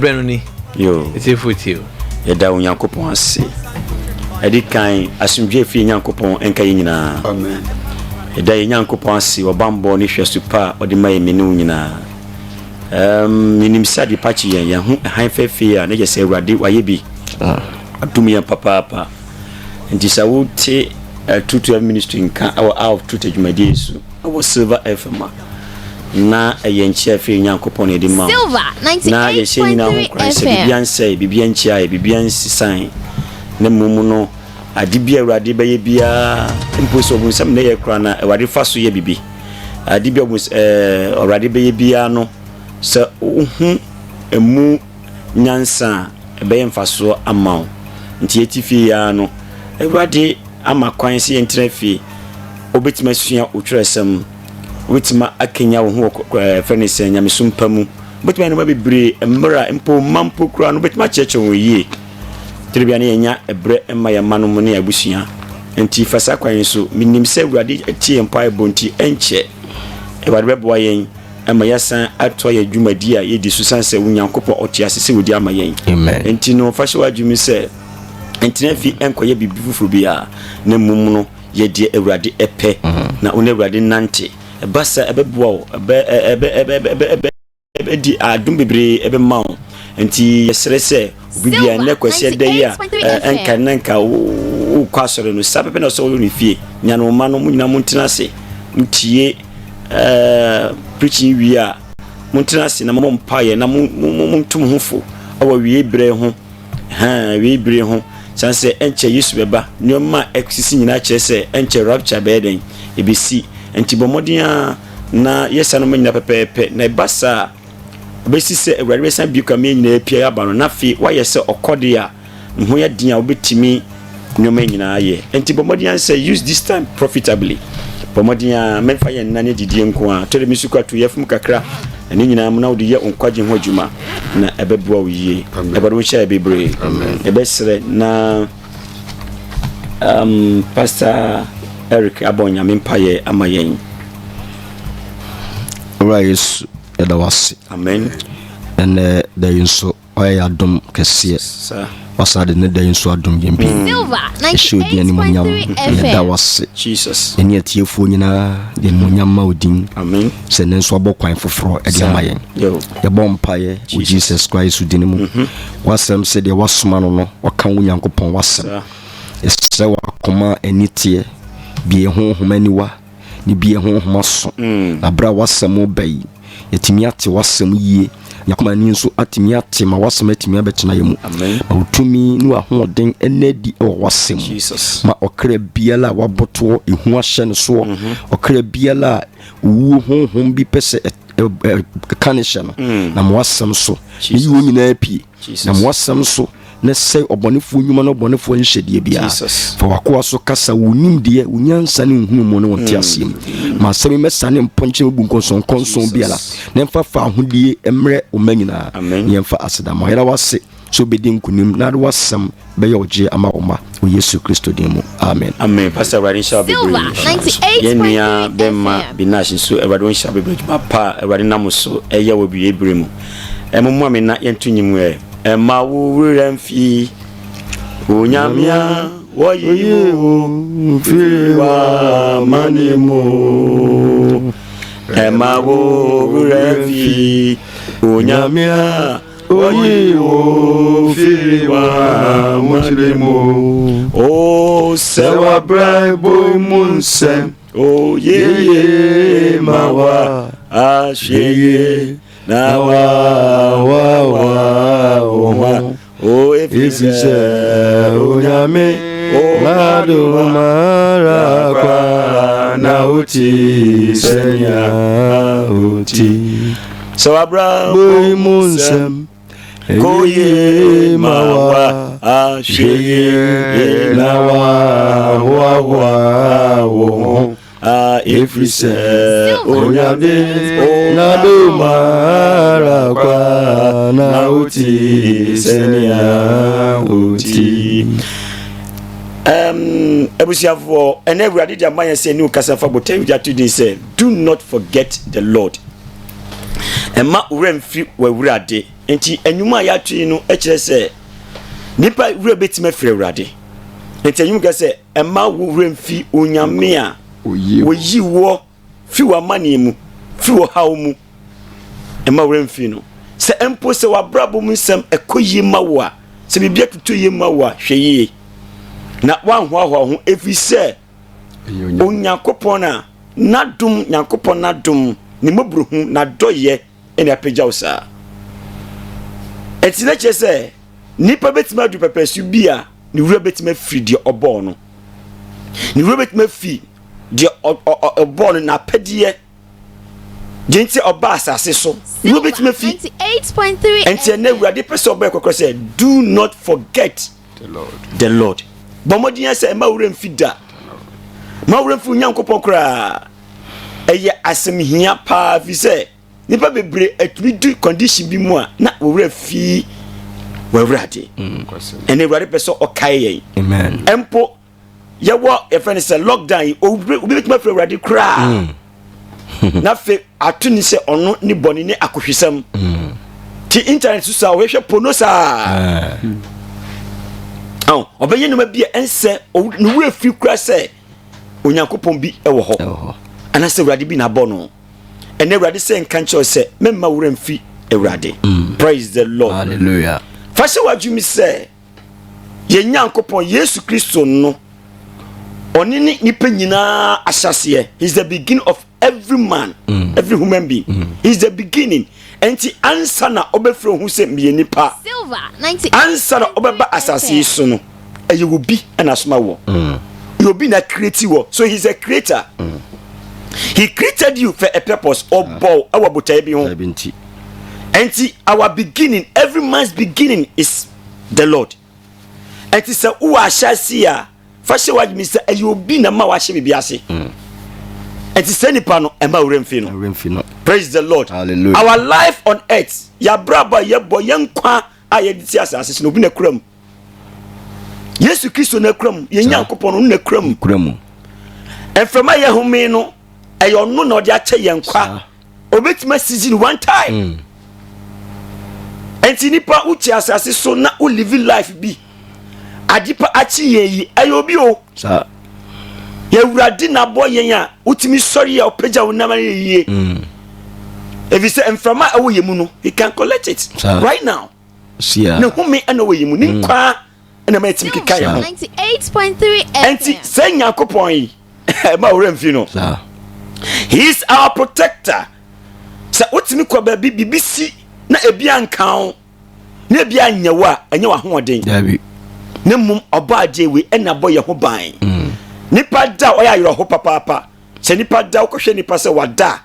Brenoni. Yo. It's a foot you. Yeda Unyankopon ase. Edi kan asumdwe fi Nyankopon enka yina. Amen. Yeda Nyankopon ase obambo ne hwe super odi maye menu nyina. Minim sadi pachi yen hu han fefe a ne je se Awurade waye bi. Adumi papa. Nti sa wote tutu ministry nka out tutu dwumadi Yesu. Awo Silver FM. Na yenchia fi Nyankopon edi ma. Silver 98.3 FM. Bibian sisan na mumu no adibia Awurade beye bia imposo bu sam na ye kra na Awurade faso ye bibi adibia bu Awurade beye bia no se uhu emu nyansa beye mfaso amaw nti etifi ya no Awurade ama kwan se yentra fi obetima sua otweresem wetima akenya wo ho fenise nyamesumpa mu betima no bebre emra empo mampo kra no betima cheche wo yi tribia ne nya ebre emma ya manu mu ne abusua enti fasa kwan so minim se Awurade tie empa ebonti enche Awurade beboa yen emma yasan ato ya dwumadi a yedi susan se Onyankopon otiase se wodi ama yen Amen. Enti no fasha wadwumi se enti na fi enkoye bibi fufuru bia na mum no yedi Awurade epe na one Awurade nante basa ebeboa ebe di adum bebre ebe maw enti yesere se bibia ne kwase dai a enka u kwasore no sapepe na so ni fie nya no ma no munyina muntina se ntie preaching wi a muntina se na mo mpaye na muntum hofo awa wie bre ho wie bre ho sanse enche Yesu beba nyoma exisi nyina kire se enche rapture beden ebisi enti bomodia na yesa no manyina pepepe na basa obesi se Awurade besan biuka me nyina pia aba no na fi wayese okode a ho ya din a obetimi nyoma nyina aye enti bomodia say use this time profitably bomodia menfa ye nane didie nko a tore mi suka to yefum kakra ani nyina amna wodi ye onkwaje ho adwuma na ebeboa wo yie ebado sha ebebre ebesre na Pastor Eric Abonya mempaye amayen. Right, Edawasi. Amen. And there you so I adom kesiye. Sir. Wasade ne there you so adom yempi. Silver 98.3 FM. Edawasi. Jesus. Eni atiefo nyina de munyam ma odin. Amen. Se ne nso abokwan foforo e de amayen. Yo. Ye bompaye o Jesus Christ udin mu. Wasem se de wasoma no no waka Onyankopon wasem. Esre wakoma enitie bie honhoma niwa ni bie honhoma so na bra wasem bai yetimi ate wasem yie yakoma ni nso atimi ate ma wasem atimi abetena yemu utumi ni ahoden enedi o wasem Jesus ma okra biala waboto ehu ahye ne so okra biala wu honhom bi pese kanisha no na mo wasem so ni wo nyina apie na mo wasem so na say obonefo nyuma no obonefo nhedie bia for wakoa so kasa wonim de unyansa ne nhunu mo no wonte asem ma sami mesane mponche bu konson biala na mfa fa ahodie emre omanyina yemfa aseda mo yera wase so bedin kunim na wasam be ye oje ama oma o Yesu Kristo din mu amen. Amen. Pastor Radin shall be Silver 98.3 bema binashi so Radin shall be papa Radin namuso eye wo bi ebremu emu ame na yentunyim Emma wuramfi Onyamia woyiwo fiwa manimo Emma wuramfi Onyamia woyiwo fiwa manimo O sewa braibo munsem O ye mawa asheye na o efise onyame madu mara kwa na uti senya uti so abraham munsem koye mawa asheye na wa efrise onyame nadu mara kwa na uti senia uti ebusiafo and Awurade dey man say new kasa fa boten we just say do not forget the Lord Emma uremfi wawurade. Enti enwuma ya twi no e kire se nipa wura betima firi awurade. Enti enwum ka se emma uremfi onyame a oyi wo fi wa mane mu fi wo hawo mu. Emma uremfi no se empo se wabrabo mu nsem ekoyi ma wo a se bibia tutu yi ma wo a hweye na wanhoahoa ho efi se Onyankopon na nadum Nyankopon nadum ni mabruhu na doye ene apagya usa. Eti na chese nipa betima du pepesu bia ni wura betima firi de obo no. Ni wura betima fi de obo no na pediye. Gente oba asase so. Ni wura betima fi 98.3. Enti na wura de pese oba kokko say do not forget the Lord. Bomodian say ma wura mfi da. Ma wura mfi Nyankopon kra. Eye asemhia pa fi say nipa bebre atumi du condition bi mu a na wura fi wawurade ene wurade peso okaye amen empo yewo e friend say lockdown obi betuma fi wurade kra na fe atuni se ono ni boni ni akohwesam ti internet so we hwe pono sa obenye no ma bia ense no wura fi kra say Onyankopon bi e wo ho ana se wurade bi na bono ene wurade se nkanche se memma wura mfi ewurade. Praise the Lord. Hallelujah. Fashe wadwumi se ye Nyankopon Yesu Kristo no onini nipa nyina ahyase. He's the beginning of every man, every human being. He's the beginning. Enti ansa na obefro hu se me nipa Silver 98. ansa na obeba asase so no eye obi na soma wo. You be na creative wo. So he's a creator. He created you for a purpose or bow our botai bi ho. Enti our beginning, every man's beginning is the Lord. Enti se u ahyase a fashe wadwumi se ayo bi na ma wa hye bibiase. Enti se nipa no ema uremfi no. Praise the Lord. Hallelujah. Our life on earth, ya braba ye bo yenkwa a ye diti asase no bi na kuram. Yesu Kristo na kuram, ye Nyankopon no na kuram. Enframa ye home no ayo no na odi ache yenkwa. Obetima season one time. Enti nipa uchi asase so na u live life bi adipa achi yi ayo bi o sa ya wurade na boy yen a utimi sorry ya opagya wonama yie if you say enframa awo yemu no he can collect it right now sia na humi ana wo yemu ni kwa na ma etimi kika ya 98.3 enti say Nyankopon yi ma woremfi no sa he is our protector sa utimi kwa ba bibisi na ebia nkan na ebia nyewa enyewa hoden dabi ne mum oba ajewe ena boye ho ban nipa da oya yero ho papa se nipa da okohwe nipa se wada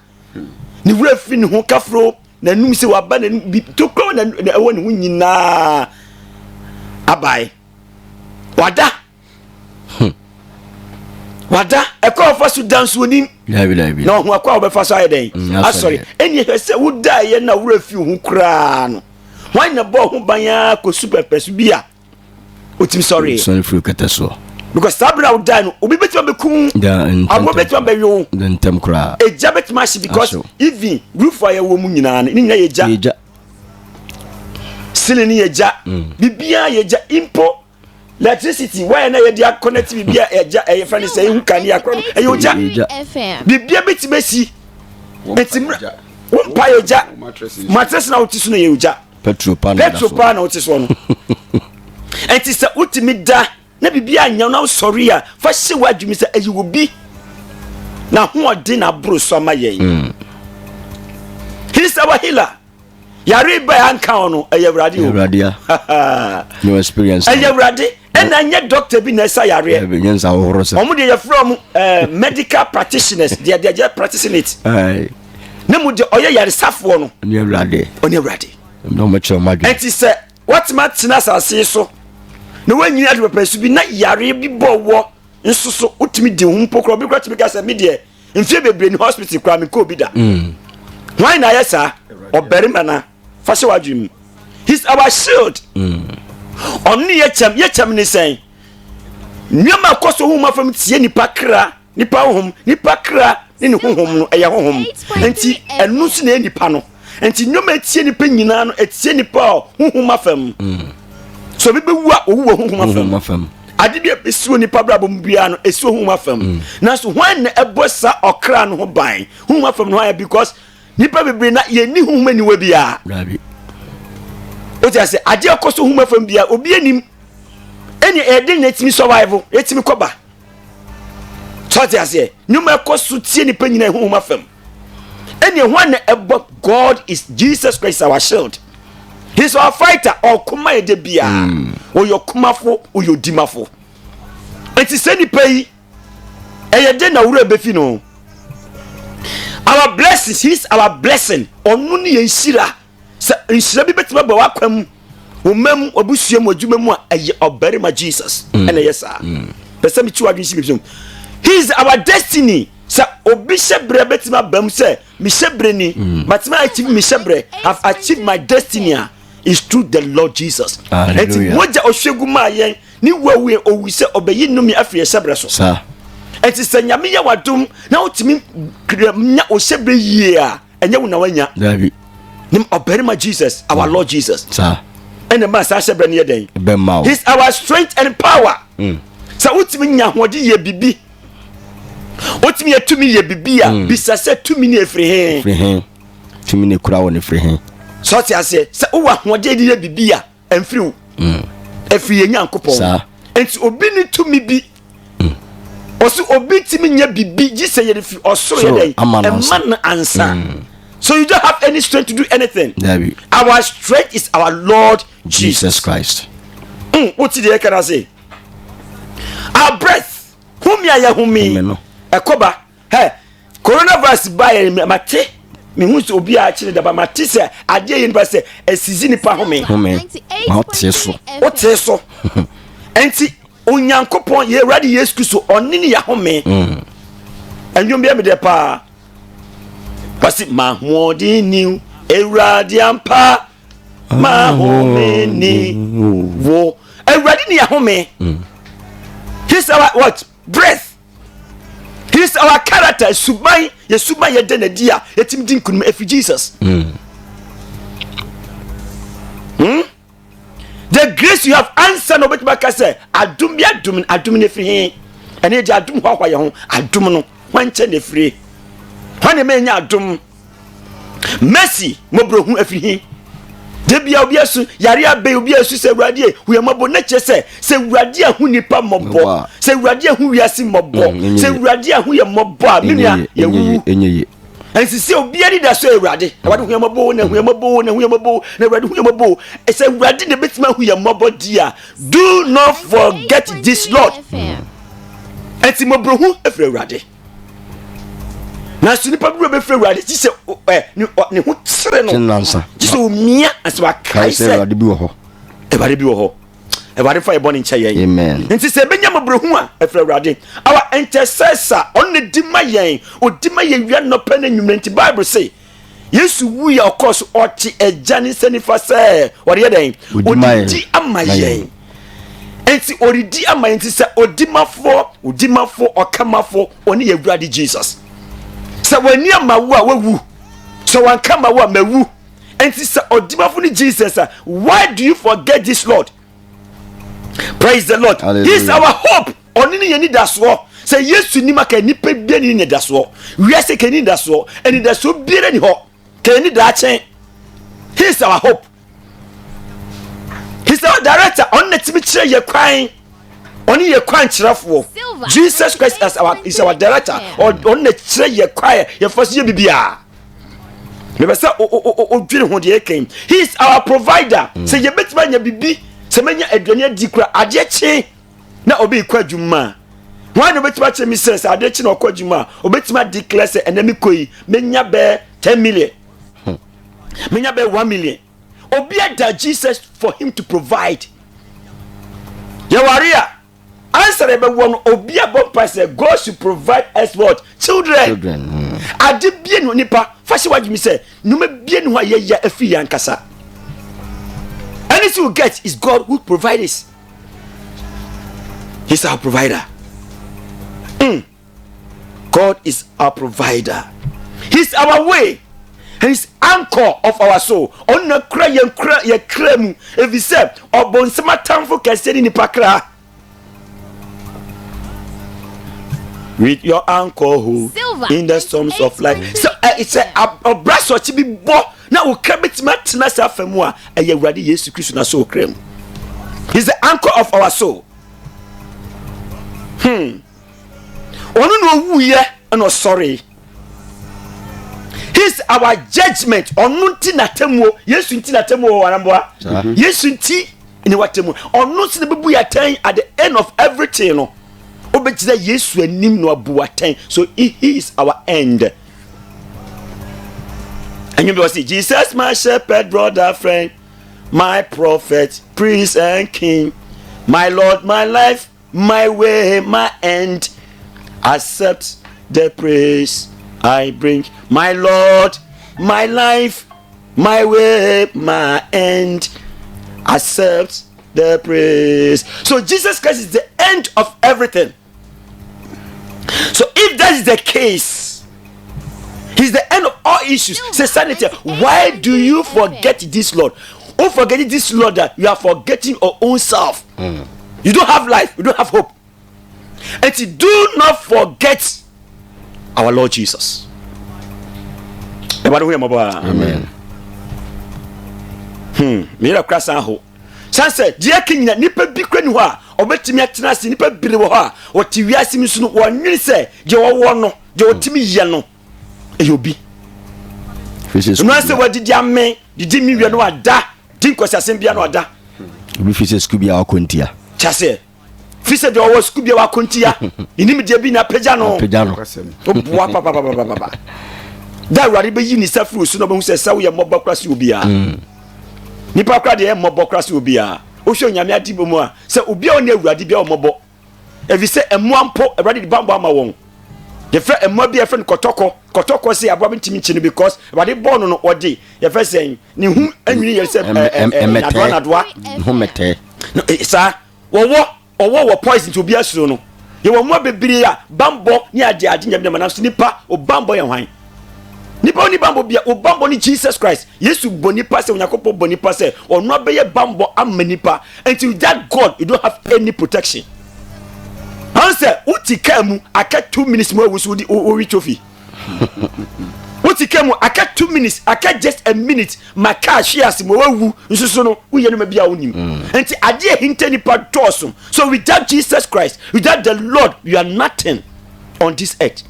ni wura fi ni ho kafro na num se waba na tokro na ewo ni ho nyina abai wada wada ekofa su danso nim dabi no ho akwa obefa so ayeden sorry eni hwese wuda ye na wura fi ho kra no wan na bo ho ban ya ko super pesu bia otim sorry free kataso because sabra wuda no obi betima bekum abo betima beyo ntem kra eja betima shi because even roof fire wo mu nyina ni nyina yeja sile ni yeja bibia yeja impo electricity why na ye dia connect bibia eja e friend say hu kan ya kro e yoja bibia betima si betima won pa yeja mattress na otisu na yeja petrol pan na otisu no enti se utimi da na bibia anya na sorry a fa hye wadwumi se ayi obi na ho ode na bro so ma yen he is our healer yare ba anka no ayewrade no experience ayewrade and anya doctor bi na sa yare nyensa wo horo se omo de from medical practitioners they are practicing it na mu de oye yare safo no ayewrade no macho madwe enti se what matina sase so na wanyi ade pepesu bi na yare bi bowo nso so utimi di hu pokro bi kwatimi ka se me de mfie bebre ni hospital kwa me ko bi da why na yesa oberima na fashe wadwum he's our shield onni yecham ni sen nyama koso hu ma fam tie nipa kra nipa honhom nipa kra ni honhom no eye honhom enti enu so na nipa no enti nnwoma etie nipa nyina no etie nipa honhom afam so bi bewu a owu honhom afam ade bi esiwo nipa brabo mbia no esiwo honhom afam na so hwan na ebo sa okra no ho ban honhom afam no ha because nipa bebre na ye ni honhom aniwa bia rabi o ti ase ade akoso honhom afam bia obi anim eni eden na timi survival etimi koba so ti ase nnwoma akoso tie nipa nyina honhom afam eni hwan na ebo God is Jesus Christ our shield. He's our fighter. Or kuma ede bia. O yo kumafo, o yo dimafo. Enti se ni pay. Eye de na wura befi no. Our blessings, he's our blessing. Onu ni yensira. Se nsira bi betima ba wakwam. O mem obusuam odwumam a eye obarima Jesus. Ene yesa. Pese mi chiwa dwinsi bi. He's our destiny. Sa obi shebre betima bam se mi shebre ni matima achieve mi shebre have achieved my destiny is through the Lord Jesus. Enti moja ohwegu ma yen ni wawe owi se obeyi numi afie shebre so sa enti se nyame ya wadum na otimi nya o shebre yie a enye wo na wanya dabi nim oberima Jesus our Lord Jesus sa ene ma sa shebre ne yeden be ma he's our strength and power sa otimi nya hode ye bibi otimi atumi ye bibia bisa se tumi ne efri he tumi ne kura woni efri he so ti ase se wo ahode de ye bibia emfri wo efri ye nyankopon sa enti obi ni tumi bi oso obi timi nya bibi ji se ye fi osoro ye dey man answer so you don't have any strength to do anything. Our strength is our Lord Jesus Christ. What did you can say? Our breath whom ya humi ekoba hey coronavirus by mate me hu so obi a kire da ba mate se ade yin ba se esizi nipa home what so enti onyankopon ye ready Yesu Kristo onini ya home enwom bia me de pa pasi mahmodi ni eradi ampa mahome ni wo eradi ni ya home he's our what breath. He's our character. Subai ye den dia etim din kunum efi Jesus. The grace you have answer no bet baka say adum ne firi he. Ene je adum hwa ye ho adum no wanche ne firi. Hwane me nya adum. Mercy mo brohu afiri he. Debia obi asu yare abe obi asu se urade huyamabo na che se urade ahu nipa mobo se urade ahu wiase mobo se urade ahu ye mobo a minia ye wu enye ensi se obi ari da so urade urade huyamabo na urade huyamabo se urade ne betima hu ye mobo dia do not forget this Lord ensi mobrohu efre urade na sunipa bro be frɛ urade ti se ne ho tsere no ti se o mia aswa kai se urade bi wo ho e fa e boni nche yen amen nti se benya mabrohu a e frɛ urade our intercessor on ne di ma yen o di ma yen wia no pa na nwumre nti bible say Yesu wu ya of course o ti agya ne sanifa se wore yeden o di ama yen enti oridi ama yen ti se odimafo okamafo oni ye urade Jesus. So when you ma wu so one come ma wu and sister odimafo ni Jesus why do you forget this Lord? Praise the Lord. Hallelujah. He's our hope onini ye ni daso say Yesu ni maka ni pe bi ni daso we say can ni daso and daso bi ni ho can ni da chen. He's our hope. He's our director on the timi kire ye kwan oni ye kwan kirafo Jesus Christ is our director on the kire ye kwan ye first ye bibia me say o dwire ho de eken he is our provider say ye betima nya bibi se menya aduane adikura ade chi na obi kwadwuma wan no betima che mi say ade chi na okwadwuma obetima declare say enemi koyi menya be 10 million menya be 1 million obi ada Jesus for him to provide yawaria answer ebe won obi abon say God should provide us what children ade bie no nipa fashi wagi mi say no me bie no ye ya afi yankasa anything you get is God who provides. He's our provider. God is our provider. He's our way and he's anchor of our soul. On the cry and cry ye cremu. If you say or bon sama tamfo kese ni pakra. With your anchor who in the storms of life. So it's a brass or chibi bo. Now we can be matna sa famua. A ye ready Yesu Christ na so crem. He's the anchor of our soul. Onu no wuye no sorry. He's our judgment. Onu nti na temu. Yesu nti na temu wanamboa. Yesu nti ni watemu. Onu nti na bebu ya ten at the end of everything no. Obetida Yesu anim no abu aten. So he is our end. And you will see Jesus, my shepherd, brother, friend, my prophet, priest and king, my Lord, my life, my way, my end. Accept the praise I bring. My Lord, my life, my way, my end. Accept the praise. So Jesus Christ is the end of everything. So if that is the case, he's the end of all issues. Say sanity. Why do you forget this Lord? Oh, forgetting this Lord, that you are forgetting your own self. You don't have life. You don't have hope. And you do not forget our Lord Jesus. Amen. Mira krasa ho. Sanse dia kinyina nipa bi kwani ho a obetimi atena se nipa bi wo ho a oti wiase mi su no wonwiri se je wo no je otimi ye no eyobi. No se wadidi ame didi mi wi no ada din kwasiasem bia no ada. Obi fi se skubia akontia. Chase fise de owo skubia wa kontia inim de bi na pagya no oboa papa da wari be yi ni safru su no be hu se sawo ye mobba krase obi a nipa kra de ye mobba krase obi a o hwe nyame adibo mu a se obi a oni awurade bia o mobbo evi se emuampo awurade bambo ama won ye fe emu bia fe kotoko se abo ntimi nchi no because awurade born no odi ye fe se ni hu anwini ye se adwa hu mete no sa wo poison to obi asuro no ye wo mo bebiri a bambo ni ade nyame na so nipa o bambo ye hwan nipa oni bambo bia o bambo ni Jesus Christ Yesu boni pa se onyakopo boni pa se ono abeye bambo amanipa until that God you don't have any protection. Answer utika mu aka 2 minutes mo wusu di o wi trophy. Utika mu aka 2 minutes aka just a minute maka shares mo wawu nsusu no uye no ma bia onim. Until ade hinte nipa toso. So without Jesus Christ, without the Lord, you are nothing on this earth.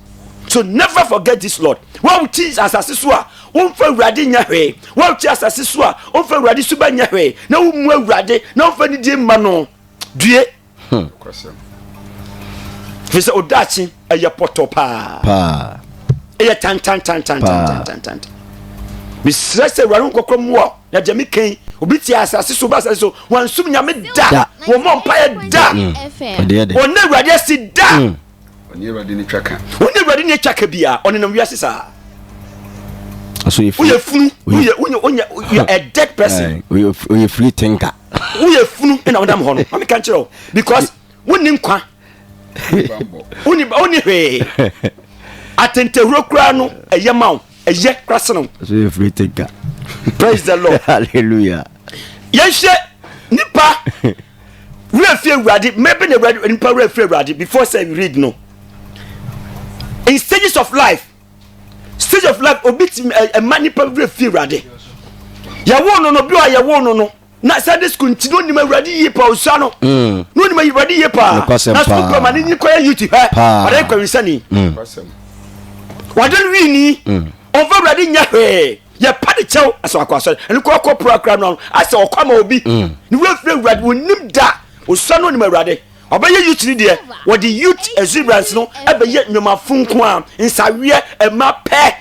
So never forget this Lord. What we teach as asesua, wonfa urade nya hwe. What we teach as asesua, wonfa urade suba nya hwe. Na wo mu urade, na wonfa ni die ma no. Due. Kwasem. Fisa odachi eye potopa. pa. Eye tan. Mi stress urade kokrom wo. Na je mi kan, obi ti asase so ba asase so, wan sum nyame da. Wo mo mpa ye da. Ona urade si da. Oni urade ni twaka. Oni urade ni twaka bia, oni nam wiase sa. So if you are a dead person. You free thinker. You funu na odam ho no. Mami kan kire o because woni nkwa. Oni hwe. Atente rokura no eye mawo, eye krase no. So you free thinker. Praise the Lord. Hallelujah. Yehye nipa refi urade, maybe the urade nipa refi urade before say we read no. In stages of life obit a manipa refi urade. Ya wono no bio ya wono no. Na Sunday school ntino ni ma urade yipa osa no. No ni ma urade yipa. Na school ko ma ni ko ya YouTube he. Ade kwa wisani. Wadon wi ni. Over urade nya hwe. Ya pade chew aso akwaso. Eni ko program no ase okwama obi. Ni refi urade wonim da. Osa no ni ma urade. Obeye youth ni de. What the youth exuberance no ebeye nyoma funko a nsawie ema pe.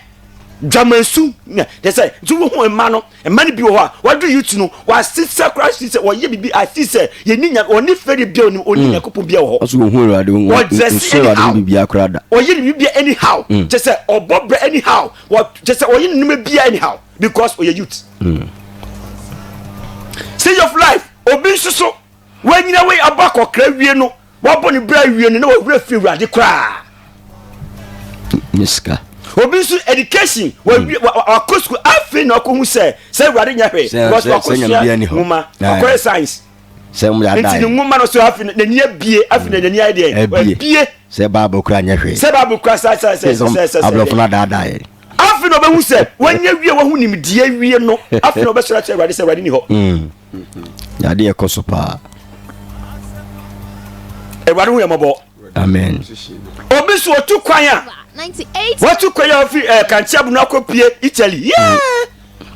Jamansu they say do hu ema no ema ni bi wo ha what do you to know wa sister Christ say wo ye bibi I see say ye ni nya oni feri bia oni oni yakopon bia wo aso hu urade wo so urade bibi akra da o ye ni bia anyhow just say obobre anyhow what just say o ye ni bia anyhow because o ye youth stage of life obi suso when you way abako kra wie no wo boni bra wie no na wo hura fi urade kra miska obi education wa ko school afi na ko hu say urade nya hwe because wa ko nguma wa science say mu ya dai nguma no so afi na ni abie afi na ni ide bie say bible kura nya hwe say bible kura say ablo na dai afi no be hu say wanya wie wa hu nimdie wie no afi no be so ra urade say urade ni ho ya de ekoso pa urade hu yamabo amen obi so otu kwan a 98. what you kwaya fi kantia bu na kopie Italy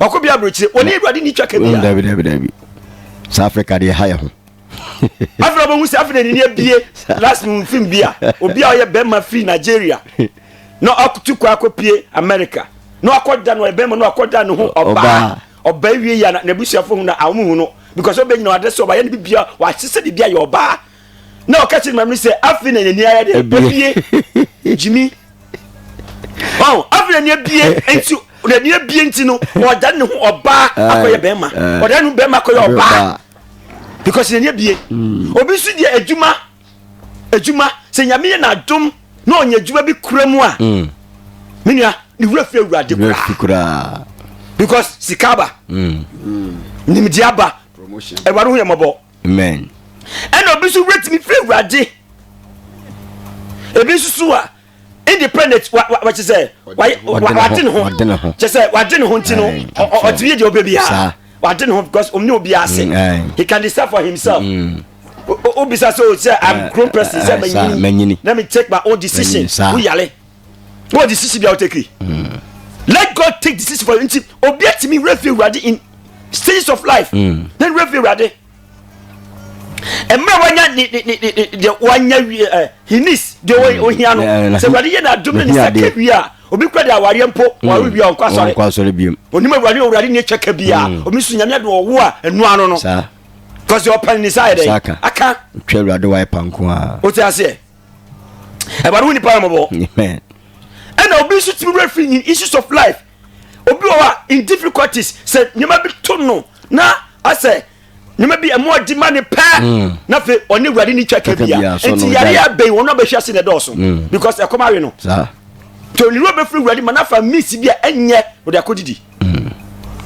wakobia brochi oni urade ni twa kabia David South Africa de haya ho afro bo musi afro ni bie last film bia obi a oye bema free Nigeria no akutu kwa kopie America no akoda no bema no akoda no ho oba wie ya na busuafo hu na awu no because obe nyina ade so oba ye ni bia wa hise bia ye oba na o kachi mamri say afro na ni aya de bie Jimmy oh afro ni bie enti na ni bie enti no oda ne ho oba akoye bema oda no bema akoye oba because ni bie obi su die adwuma se nyame na dom na onye adwuma bi kuramu a menua ni wura fi urade kura because sikaba ni mediaba promotion ewaro hu yamabo amen and obi su rate me fi urade ebi su a independent what you say why wadin ho just say wadin ho ntino o tiye de obia wadin ho because omni obi ase he can decide for himself obisa so say I'm grown person say manyini let me take my own decision who yale what decision be I take let God take decision for you obi atimi refi ready in stages of life then refi ready emma wanya de wanya hinis de ohia no se wade ye na dum ni sakabia obi kwa de aware mpo wawe bia onkwa biem onima wade ni twaka bia omi su nyame de owo a enu ano no sa because you open inside there aka twa wade wai panko a o ti ase e ba ru ni pa mo amen and obi su ti referee in issues of life obi wa in difficulties say nyama bi to no na ase nyama bi emo di mane pa na fe oni wade ni twaka bia enti yare ya be won no be hwase ne doso because e koma we no sa to ni ro be free wade manafa miss bia enye wo de akodidi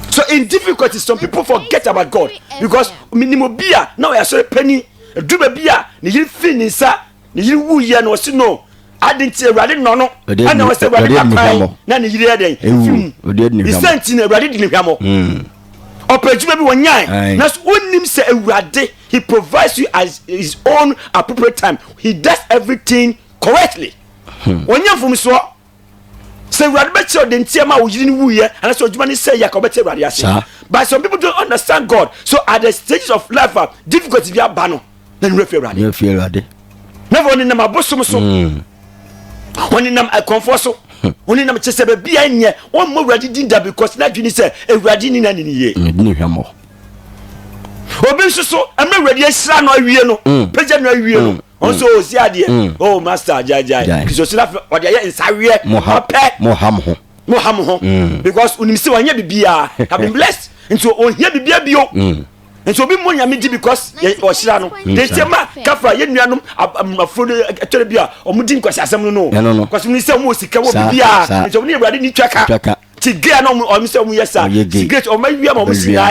so in difficulties some people forget about God because minimo bia na we asore pani duma bia ni yiri fin nsa ni yiri wu ye no si no adinti ewade no no ana we se wade akai na ni yiri eden isenti na ewade di hwamo opejuma bi wonyan na so onim se ewade he provides you as his own appropriate time he does everything correctly wonyan fum so say ewade be che odenti ma wo yiri ni wuye ana so odwuma ni say ya ka be che ewade ase but some people don't understand God so at the stages of life difficulty bi aba no then refi ewade never oni na mabosom so oni na comfort so oni na chese be bia nye won mo ewade dinda because na dwini say ewade ni na ni ye ni hwamo obi so am na ewade asira no awie no peja no awie no on so osi ade oh master jajai kiso sila ode ya insawie moham ho because unimsi wanya bibia have been blessed into on here bibia bio nso obi mo nyame di because o shira no de tema kafa ye nuanom afro etore bia o mudi nkwasi asem no because ni se mo sika wo bibia nso ni ewade ni twaka tigea no o mi se mo yesa tigate o ma wi am o sina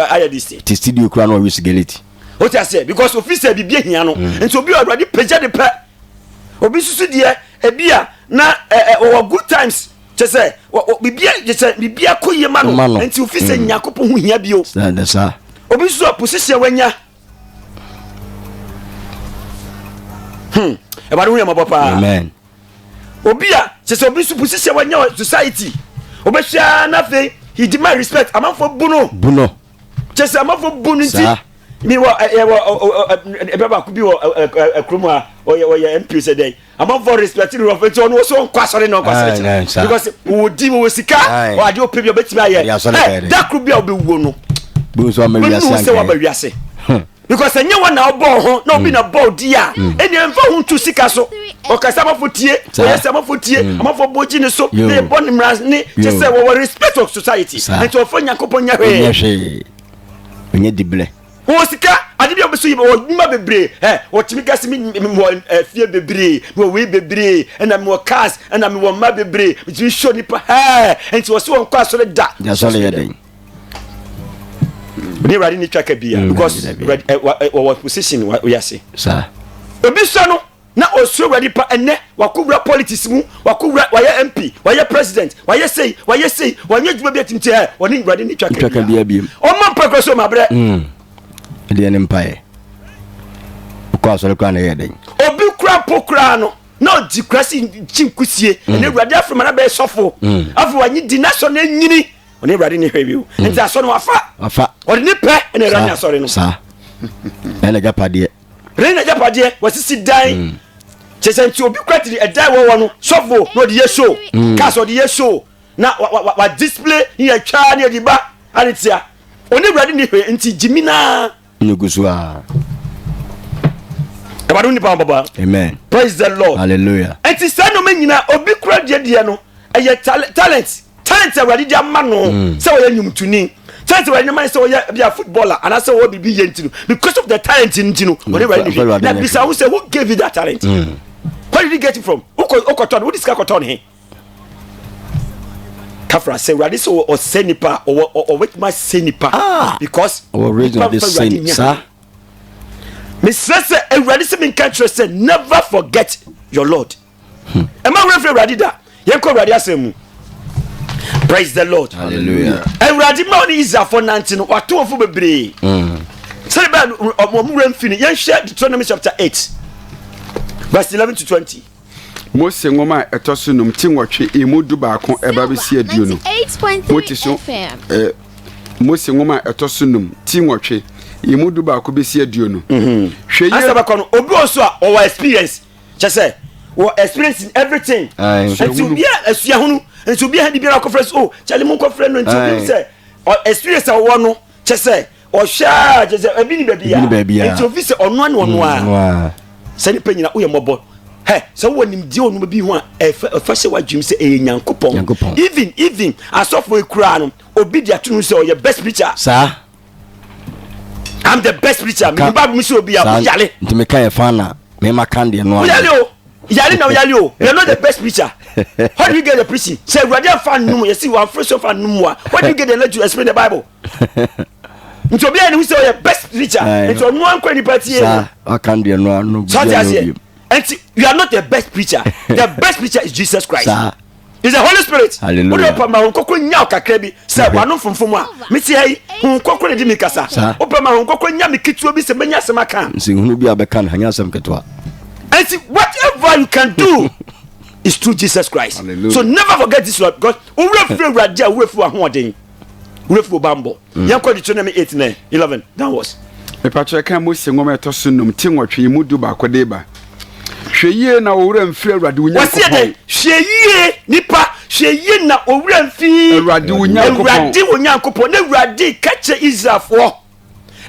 aya this ti studio kura no wi sigality o ti ase because officer bibia hia no nso obi ewade peja de pe obi susu de e bia na o good times chese bibia koye ma no nti officer nyakopo hu hia bio sa obi so position wanya e ba do hu ma papa amen obi a chese obi so position wanya society obehia na fe he demand respect amafo buno chese amafo buno nti mi wa baba ku bi wo akromu a oye MP say dey amafo respect no of it on so kwasore no kwasore because wo di wo sika o ade opebi obetimi aye da kru bi a obewo no so amawiase because enye wana obo ho na obi na ball dia eni emfa hu tu sika so o kasa mafotie o yesa mafotie amafo boji ne so ne bon mras ne je say we respect of society and to for nyakopo nya hwe onye dible o sika ade awurade bi obeso yibe odwuma bebre otimi gase mi fie bebre mi we bebre na mi cars na mi ma bebre mi show nipa enti wo se won kwa so da ya so le yeden ni awurade ni twaka bia because what position we are say sa obi so no na osu awurade pa enne wakowura politics mu wakowura waya MP waya president waya say wanya djuma bia timte woni awurade ni twaka bia bia o man pa so mabre de ne mpae ko so le kwa na yeden obi kura pokura no na di krasi chinkusie ene awurade aframa na be sofo afu wanyi di national nyini oni awurade ni hwebiu nti aso no wafa odi ni pe ene ranya sori no sa ene japade rena japade wasisi dan chesenti obi kwatiri edai wo no sofo no di show kaso di show na wa display ni atwa ni ediba anitia oni awurade ni hwe nti jimina nyugusua kabadu ni baba amen praise the Lord hallelujah enti sano menyina obi kura de no eye talent awurade dia ma no se wo nyumtuni talent awurade ma se wo ya footballer and say wo bibi yentinu because of the talent ntinu woni awurade na bisa who say who gave you that talent where did you get it from okoton who discuss okoton he kafra say awurade so o senipa o wait my senipa because our reason of this sin sir me say awurade se me catch say never forget your Lord am I referring awurade da yenko awurade asemu. Praise the Lord. Hallelujah. Awurade ma oni Israel for 19 wato ofo bebre. Say ba omure mfini yen share Deuteronomy chapter 8 verse 11 to 20. Mose ngoma etoso num tinwotwe emudu baako eba be si aduo no. 98.3 FM. Mose ngoma etoso num tinwotwe emudu baako be si aduo no. Hweye asaba kono obi oso a o experience. Chese we experience in everything. And to be asua hunu and to be had be conference chale mon conference no to say experience a wo no chese o sha chese ebi ni bia to fi se ono ane ono a se ni panyina wo ye mobo so wonim di onu bi ho a fa se wadwum se nyankopon even asofo ekura no obi dia tunu se o ye best preacher sir I'm the best preacher me bible mi se obi a yale ntime kan e fa na me makande no yale o you're not the best preacher. How do you get the preaching? Say we are fan no you see one first of fan no what do you get the let you explain the Bible? Nto bia ni we say you're best preacher. Nto no an kwani party sir akande no so and you are not the best preacher. The best preacher is Jesus Christ. Sir. Is the Holy Spirit. Hallelujah. Opa ma nkokko nya kakra bi say wanu fomfom a meti ai nkokko ne di mi kasa. Opa ma nkokko nya mi kituo bi se menya sema kan. Singunu bi abekan hanya sem ketwa. And see, whatever you can do is through Jesus Christ. Hallelujah. So never forget this Lord because urefu radia urefu ahoden urefu bambo yanko Deuteronomy 8:11 that was me patche kan Mose ngoma etoso num tinwotwe emudu baako de ba hweye na owura mfiri awurade unyankopon hweye nipa hweye na owura mfiri awurade unyankopon na awurade kache Israelfo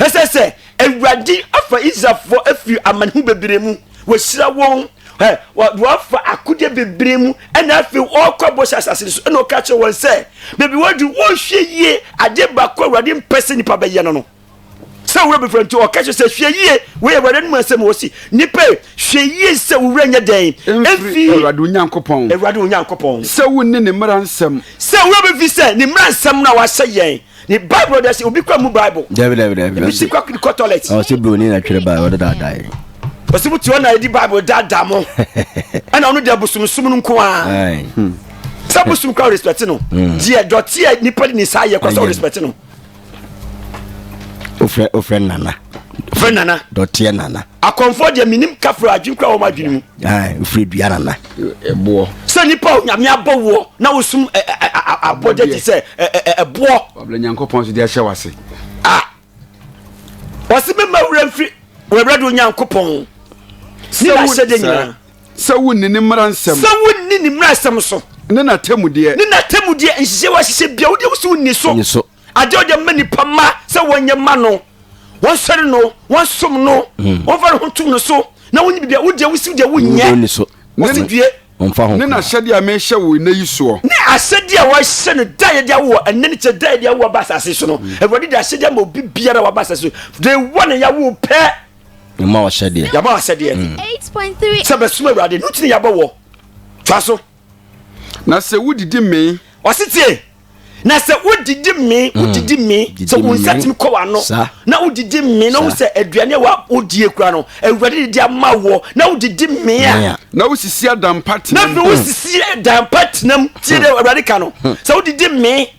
ese awurade afa Israelfo afiri amanhu bebremu wasira won wafa akude bebremu ena afi okọbọ sasase so ena okache won say baby wadu won hweye ade bakọ awurade mpese nipa be ye no say we be friend to okache say hweye we awurade no asem wo si nipa hweye say wura nya den efi awurade unyankopon say wonni ne mmara nsem say we be fi say ne mmara nsem na wa say yen the Bible that say obi kwa mu Bible David bi si kwa toilet o se bro ni na twere ba o da dai osibu ti ona edi Bible dada mo ana onu de busumsum no nko a sabusum kwa respect no die dotie nipa ni sa ye kwa so respect no ofren nana dotie nana akonfo de minim kafra adwin kwa o madwin mu ofre dua nana ebo se nipa nyame abowo na osum abode ti se ebo babla nyankopon so de ahye wase wase be mawura mfiri webrado nyankopon ni na hye de nyina se wonni ne mmara nsem so ne na temude nhye wa hye bia wo de wo so ni so ade o de mani pama se wonye ma no won sori no won som no won fa ho tum no so na woni bia wo de wo si de wo nya ni so wo si due ne na hyɛde a me hyɛ wo na yi so ne asɛde a wɔhyɛ no dae de awo ɛne ne kyɛ dae de awo ba asase so no Awurade de asɛde ama obi biara wa ba asase so de wɔne ya wo pɛ ma wa hyɛde ya ba asɛde 8.3 sɛ bɛsuma Awurade no tini ya bɔ wɔ twa so na sɛ wodidi me ɔsetie na sɛ wodidi me sɛ wo nsatimi kɔ wano na wodidi me na wo sɛ aduane wa wodie kura no Awurade de ama wɔ na wodidi me a na wosisi adampa tenam na wosisi adampa tenam tie de Awurade ka no sɛ wodidi me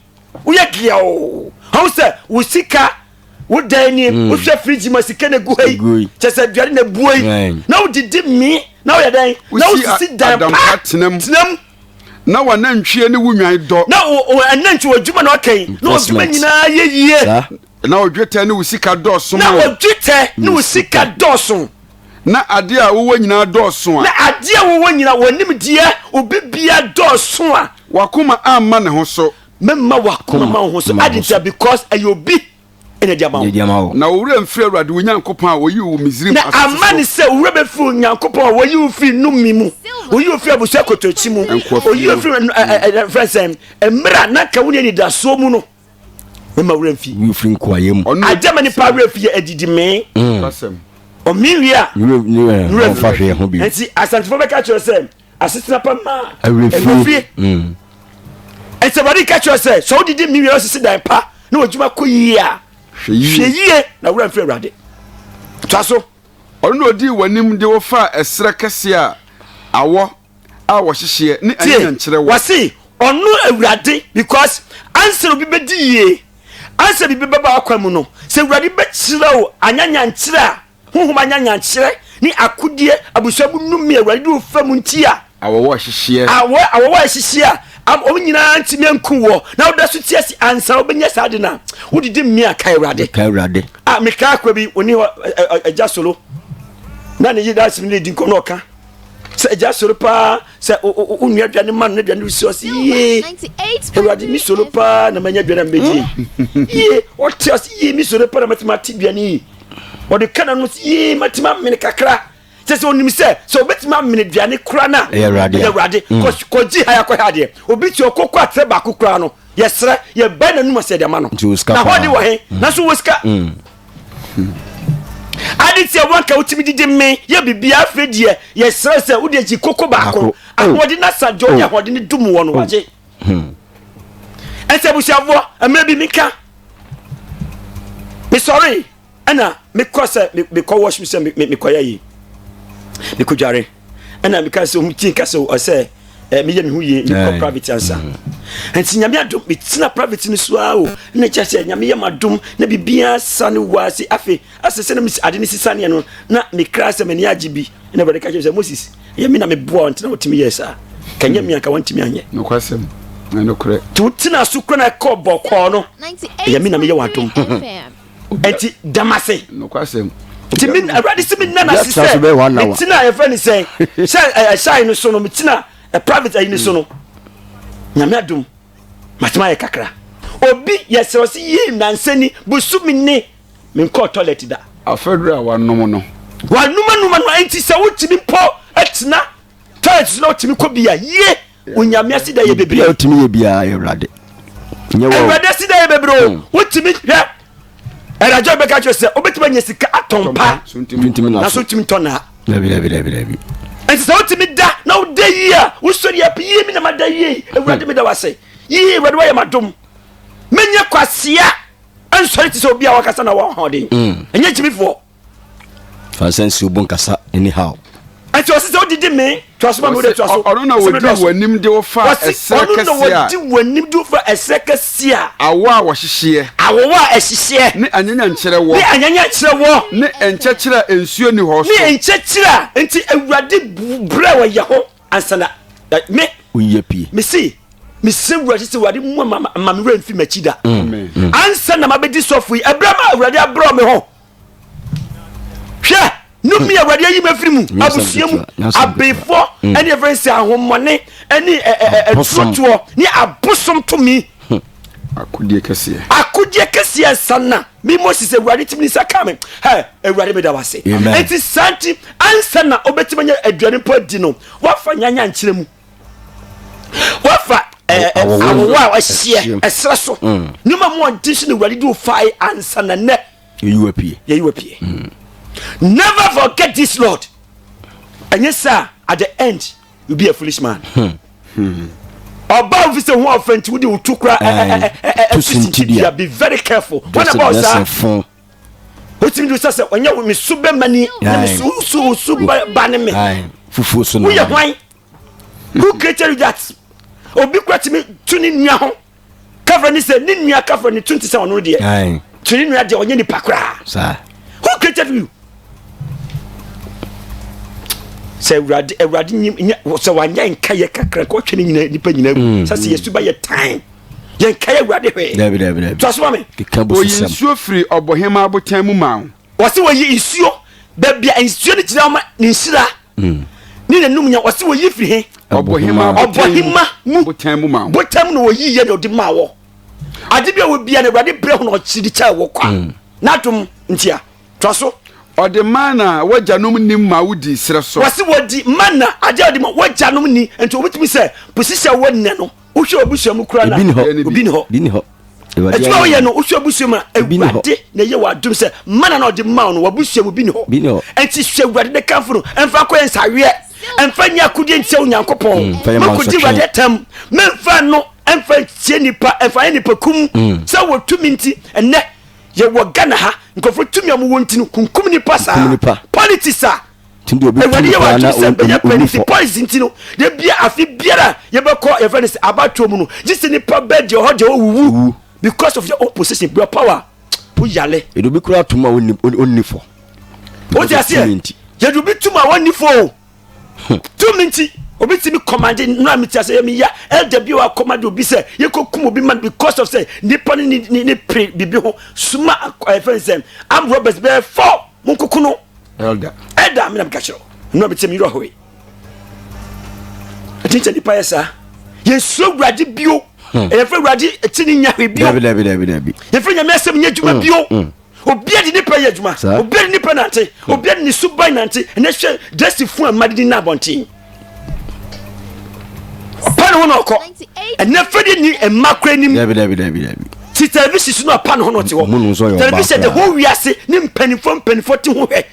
woyɛ giao how sɛ wo sika wo dan ni wo hwɛ fridge ma sika na gu hai kyɛ sɛ aduane na buoi na wodidi me na woyɛ dan na wosisi adampa tenam na wanantwie ne wunwan dɔ na anantwie wadwuma na ɔkɛn na ɔdwuma nyinaa yɛ yie na ɔdwetɛ ne wo sika dɔɔso na ɔdwetɛ ne wo sika dɔɔso na ade a wowɔ nyinaa dɔɔso a na ade a wowɔ nyinaa wɔnim deɛ obi bia dɔɔso a wakoma amma ne ho so mɛma wakoma ma wo ho so adita because ɛyɛ obi ɛna de ama wo na owura mfiri Awurade wo Nyankopɔn a woyi wo Misraim na ama ne sɛ owura bɛfiri Nyankopɔn a woyi wo firi numi mu oyi wo firi abusua kotochi mu oyi wo firi friends emra na ka wo ne da so mu no mɛma wura mfi wo firi nkoaye mu adama ne pa wura fi adidi me asem o mi wia wura fa hwe ho bi enti asantifo bɛka kyerɛ sɛ asesena pa ma awurefie enti bari ka kyerɛ sɛ so didi mi wia osisi dan pa na wadwuma kɔ yie a hwe yie na wura mfi Awurade twa so ɔno na odi wanim de wo fa ɛsrɛ kɛse a awɔ a wɔhyehyɛ ne anya nkyerɛ wo wasi ɔno Awurade because answer obi bedi yie answer bi beba akwa mu no sɛ Awurade bɛkyerɛ wo anyanya nkyerɛ a honhom anyanya nkyerɛ ni akodie abusuabu numi Awurade wo fa mu nti a awɔ hyehyɛ awɔ hyehyɛ a o nyina ntimi nku wo na wo da so tie si ansa wo benya saade na wo didi mmia ka Awurade a meka akwa bi oni agya solo na ne yida sim ne din ko no ka sɛ agya solo pa sɛ o nua aduane ma no aduane si o si ye Awurade mi solo pa na manya aduane mbeji ye o tie o si ye mi solo pa na matemati aduane o de kana no si ye matima mene kakra sɛ onim sɛ obetima mene aduane kura na Awurade ko ji ha yakɔ ha de obi ti okokɔ atre ba kokura no yɛsrɛ yɛ ba na numa sɛ de ma no na hɔ de wɔ he na so woska aditia wanka utimi didi me ye bibia afredie ye sere se wo de ji koko baako ahodi na sajo ya ahodi ni dum wo no waje ense busiavo amra bi mika me sorry ana me kose me ko wash me se me koya yi me ko jare ana me ka se o mti ka se o se me ye me hu ye me ko private answer enti nyame adom me tina private ni so a o na cha se nyame ye madom na bibia sane wase afi asese na me ade ni sisane no na me kra se me ni agibi na bere ka che Moses ye me na me bo ntena otimi yesa kanya mi aka wantimi anye no kwasem no kure tu tina su kro na ko boko no ye me na me ye wadom enti damase no kwasem ti min Awurade si min na sise tina ye fa ni say shine no so no tina private ayi ni so no nyame adom matema ye kakra obi yesero si yi nansani busumi ne me ko toilet da afedra wanom no wanuma no enti se wotimi po etna toilet no timi ko bia ye onyame asida ye bebre otimi ye bia Awurade Awurade asida ye bebre wotimi hwa erajo be ka cho se obetima nya sika atompa na so timi tona lebi enti se wotimi da na wo da yi a wo sori ya pie mi na mada yi Awurade me da wase yi Awurade wa ye madom menye kwasia ansori ti se obi a wakasa na wo hoden enye chimifo fa sense obon kasa anyhow enti o se o didi me to aso ma no de to aso oro na wodi wanim de wo fa esrekasia oro na wodi wanim de wo fa esrekasia awo a wo hyehye awo a ehihye ne anyanya nkyere wo ne anyanya nkyere wo ne enkyekere ensuo ni ho so ne enkyekere enti Awurade bra wa ye ho ansana me uye pie me see me se Awurade se Awurade mu ma me wura mfi machida ansa na mabedi sofu Abraham Awurade abro me ho hwe no mi Awurade yi mafiri mu abusuam abefo ene everense ahomone ene tutuo ni abosom to mi akudie kese sana mi Moses Ewurade timi sa kame Ewurade me da wase enti santi ansa na obetimanya aduane po di no wafa nyanya nkyere mu wafa awowa wahye esra so nyuma mo antishi ne Ewurade do fai ansa na ne ye never forget this Lord and yes sir at the end you be a foolish man Oba officer who offend with you to cry be very careful. What about that? What you do say when you me sube mani su ban me. Fufu so no. Who created you that? Obi kwati me tuni nua ho. Cover ni say ni nua cover ni 27 no de. Tuni nua de onye ni pakra. Sir. Who created you? Say Ewurade nyim so wanya nka ye kakra ko twene nyina nipa nyina say yesu ba ye time ye nka ye Ewurade hwe David to so me o yinsuo free obohema abotan mu ma wo se wo yi nsuo ba bia nsuo ni tira ma ni nsira ni nanum nya wo se wo yi free he obohema abotan mu ma botam no wo yi ye no de ma wo ade bia wo bia na Ewurade bre ho no chiri cha wo kwa na dum ntia to so ode mana wajanum nim ma wudi sere so wasi wodi mana aje ode ma wajanum ni enti obetimi se position wonne no wohwe obusuam kura na obi ni ho eti wo ye no wohwe obusuam Ewurade na ye wadum se mana na ode ma no wabusuam obi ni ho enti hwe Ewurade de kanfo no emfa ko ensawe emfa nya kudie ntia onyankopon makudi Ewurade tam memfa no emfa tie nipa emfa nipa kum se wotumi nti enne ye wo Ghana ha nkofo tumi amu wontinu kunkum ni pasa politics a tindo obi na poison tino de bia afi biara ye beko ye friends abato mu no just ni pa bed your hoje wuwu because of your opposition your power o yale e do bi kura tuma onni fo o ti ase ye do bi tuma wonni fo 2 minutes obi timi command no amiti ase yemi ya LW wa command obi se ye kokum obi man because of say nipa ni pre bibi ho suma friends am Roberts be 4 munkokuno elder me na mkachiro no amiti mi ro hoye atincha nipa yesa ye so Ewurade bio e fe Ewurade tini nya hwe bio David ye fe nya mesem nya djuma bio obi adi nipa ye djuma obi adi nipa nante obi adi ni suban nante na hwe dress fu amadi na abontin pan ho no ko na fedi ni emakra nim David ti television no pan ho no ti ho television the whole wiase ni mpanifo ti ho hwe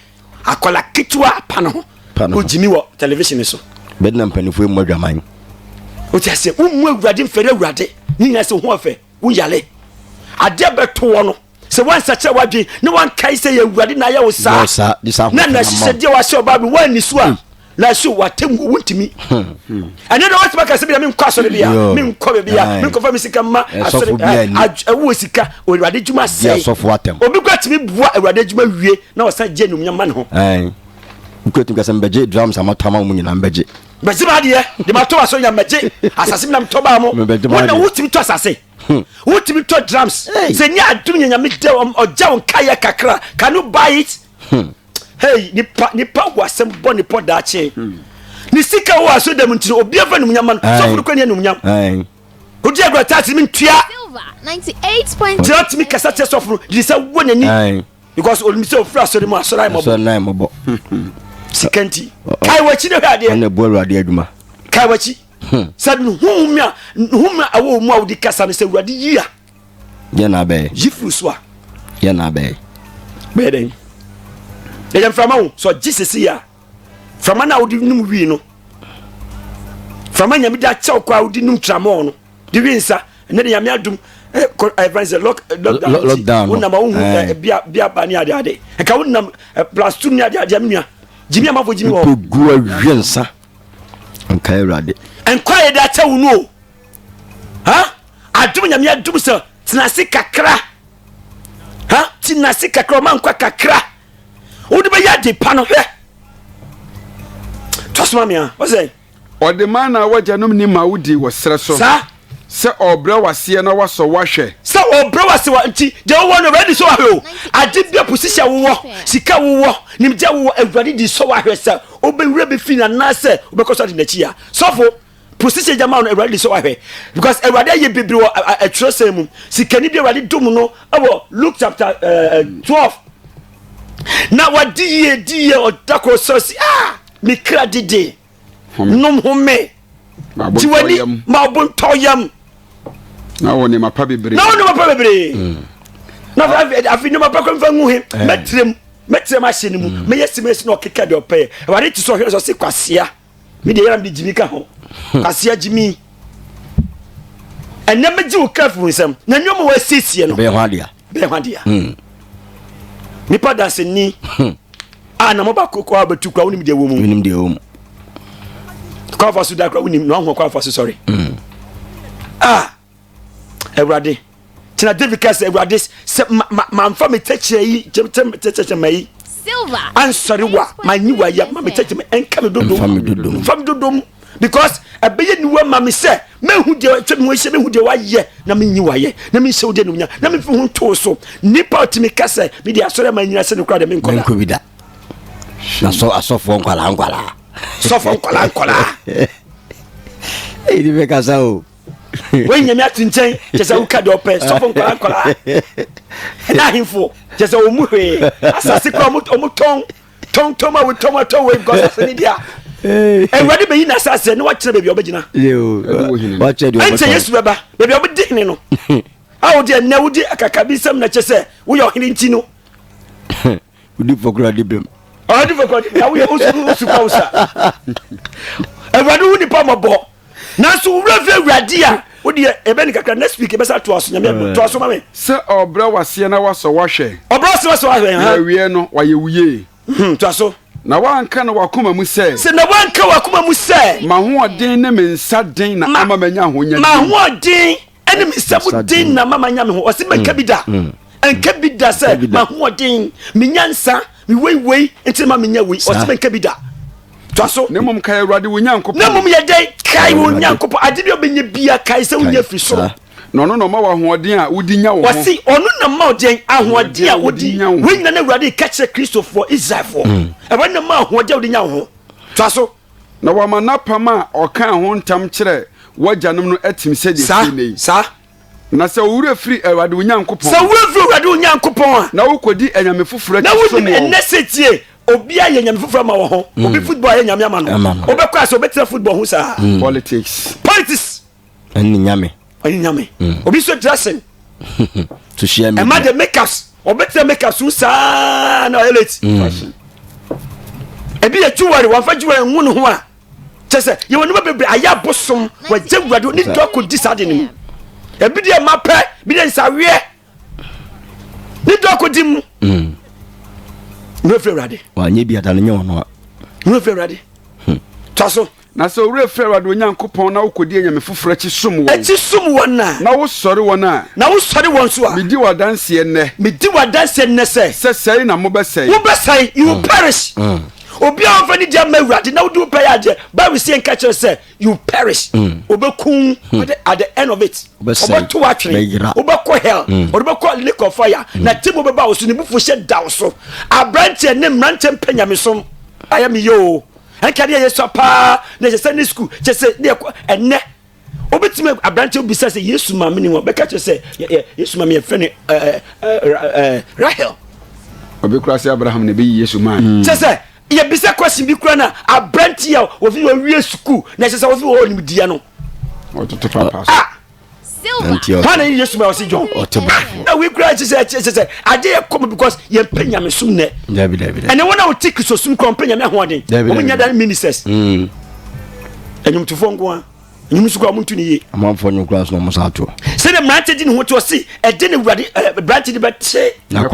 akola kitwa pan ho o jimi wo television so bedna mpanifo mu adwaman o ti ase mu Ewurade mfere Ewurade ni nya se ho afa wo yale ade beto wo no se wan sache wadwe ni wan kai se Ewurade na ya wo sa na na hye de wa se oba wan ni so a la so watem wuntimi ane do wat baka se bia min kwaso le bia min ko bia min ko fa misika ma asore awu sika Ewurade djuma sei obi kwatimi bua Ewurade djuma wie na wo sa je num nyama ne ho ukwetu kasa mbeje drums amatama mu nyina mbeje beji ba de de ma to aso nya mbeje asase mi na mtoba mo wona wutimi to asase wutimi to drums se nya adum nya me de oja won kaya kakra can you buy it hey nipa wasem bo ni podache ni sika wo aso dem ntino obi afa num nyama so furu kwani num nyam odi agro tati mi ntua 98.0 tati mi kasa te so furu di se wonani because olmi se ofra so dem asora mo sikanti kai wachi de hade na bo Ewurade aduma kai wachi sadu humia awo mu awdi kasa ne se Ewurade yia ya na be jifru so a ya na be den e jam frama wo so Jesus ya frama na awdi num wi no frama nyame da chew kwa awdi num tramo no di wi nsa ne de nyame adum friends lockdown wona ma wo bia ba ni ade e ka wona plus 2 ni ade amnua jimi amafo jimi wo gu awiensa nka Ewurade enkwa ye da chew no ha adum nyame adum so tinase kakra ha tinase kakra ma nkwa kakra odi be ya de pano hwe tosma mia what say ode mana wajanum ni ma wudi wo sere so sa se obra wase na waso wahwe se obra wase wa nti de wo no ready so wahwe ade bia position wo sika wo nimja wo Ewurade di so wahwe se obewura be fina na se obekoso de nachi ya sofo position jama no awurade so ahwe because awurade ye bebre a trust mu sikani bi awurade dum no awo Luke chapter 12 na wadi die odako so si me kra dide nom home tiwani ma bontoyam na woni mapa bebre na afi no mapa ko mfa ngu he metrem ahye ne mu meye simesi no keka de opɛ awurade ti so hwe so se kwasea me de yaram de jimi ka ho kwasea jimi enna me ji wo kafu nsam na nyomo wa sesie no be hwadia nipa danse ni na mo ba kokko abatu kwa wonim de wo mu kwa fa so da kwa wonim no ho kwa fa so sorry Awurade tina David ka say Awurade se ma me teche yi teche mai Silver. Answer wa manyi wa ya ma me teche me enka me dodom because abeye ni wa ma me se mehu de twem wo hye mehu de wa ye na me nyi wa ye na me hye wo de no nya na me fi hu to so nipa otimi ka say me de asore manyina se ne kwa de me nkola bida na so asofo nkwala sofo nkwala di be ka sa o when you meet in chain just a card of pay sofo nkwala na himfo just o mu hwe asase kwa tong ma with tomato we because asani dia ready be na asase no watch baby obegina watch do ante yesu baba baby obedi ne no awo de na wudi akaka bi sam na chese wo yo hini nti no udi fokura di bem odi fokura ya wo usu pausa everybody wudi pa mabo na so wura awurade a wodi ebe ni kakra next week ebe sa to aso nyame to aso ma me se obra wase na waso wahwe obra se wahwe ha wie no waye wuye to aso na wanka na wakoma mu se na wanka wakoma mu se ma ho odin ne me nsa den na ama manya ho nya ma ho odin ene me sabu din na mama nya me ho o se menka bida enka bida se ma ho odin me nyansa me wei enti ma me nya wei o se menka bida to aso ne mom kai awurade wo nyankopɔ ne mom ye dai kai wo nyankopɔ ade bi obenye bia kai se wo nya firi so no ma wa ho odin a wodi nya wo wasi onu na ma odin ahoɔden a wodi we nyina na awurade ka kyerɛ Kristo for Israel for ebe na ma ahoɔden wodi nya wo to aso na wa manapam a ɔka ho ntam kyerɛ wajanom no atim sɛ de finei sa na sɛ wura firi awurade wo nyankopɔ sɛ wura firi awurade wo nyankopɔ a na wokodi anyame foforo na wonim enesetie obi aye nyame foforo ma wo ho obi football aye nyame ama no obekwa so betre football ho sa politics ani nyame obi so dressing to share me e ma the makeups obetre makeups so sa na elite fashion e bi etuwari wa fa juwari hu no ho a chese ye wonu bebre aya bosom wa jewurado ni doko disade ni e bi de mapɛ bi de nsawe ni doko dim no fewrade wa nye bi adane nye wono no fewrade taso na so wura fewrade onyankopɔn na wokodi anyame foforo chi som won eti som won na wo sɔre won a na wo sɔre won so a medi wadanse ennɛ sɛ sɛe na mobɛsɛe you perish obi a ofani dia mawurade na wodu pay age bible say nka kyerɛ sɛ you perish obekun at the end of it obeto watwene obekɔ hell obekɔ lake of fire na timo beba wo so ne bufu hye daw so abrante ne mrante mpanyame som ayam yo enka de yesu pa na sɛ ne school kyɛ sɛ ne enne obetime abrante obisa sɛ yesu ma me ni wo beka kyerɛ sɛ yesu ma me yɛ frɛ ne Rahel obekura sɛ Abraham ne be yesu ma kyɛ sɛ ye bisa question bi kura na abranti a ofi wo wie school na se ofi wo nim dia no ototo papa Silver. Pana Yesu ma wasi John na we kura se ade ye come because ye penya me sum ne dabi and when I take so sum kon penya me hoden o munya dan ministers enyum tufo ngo a enyum su kwa muntu ni ye amamfo no kura so no musato se ne mrante di ne ho to se e de ne wurade branti di bete na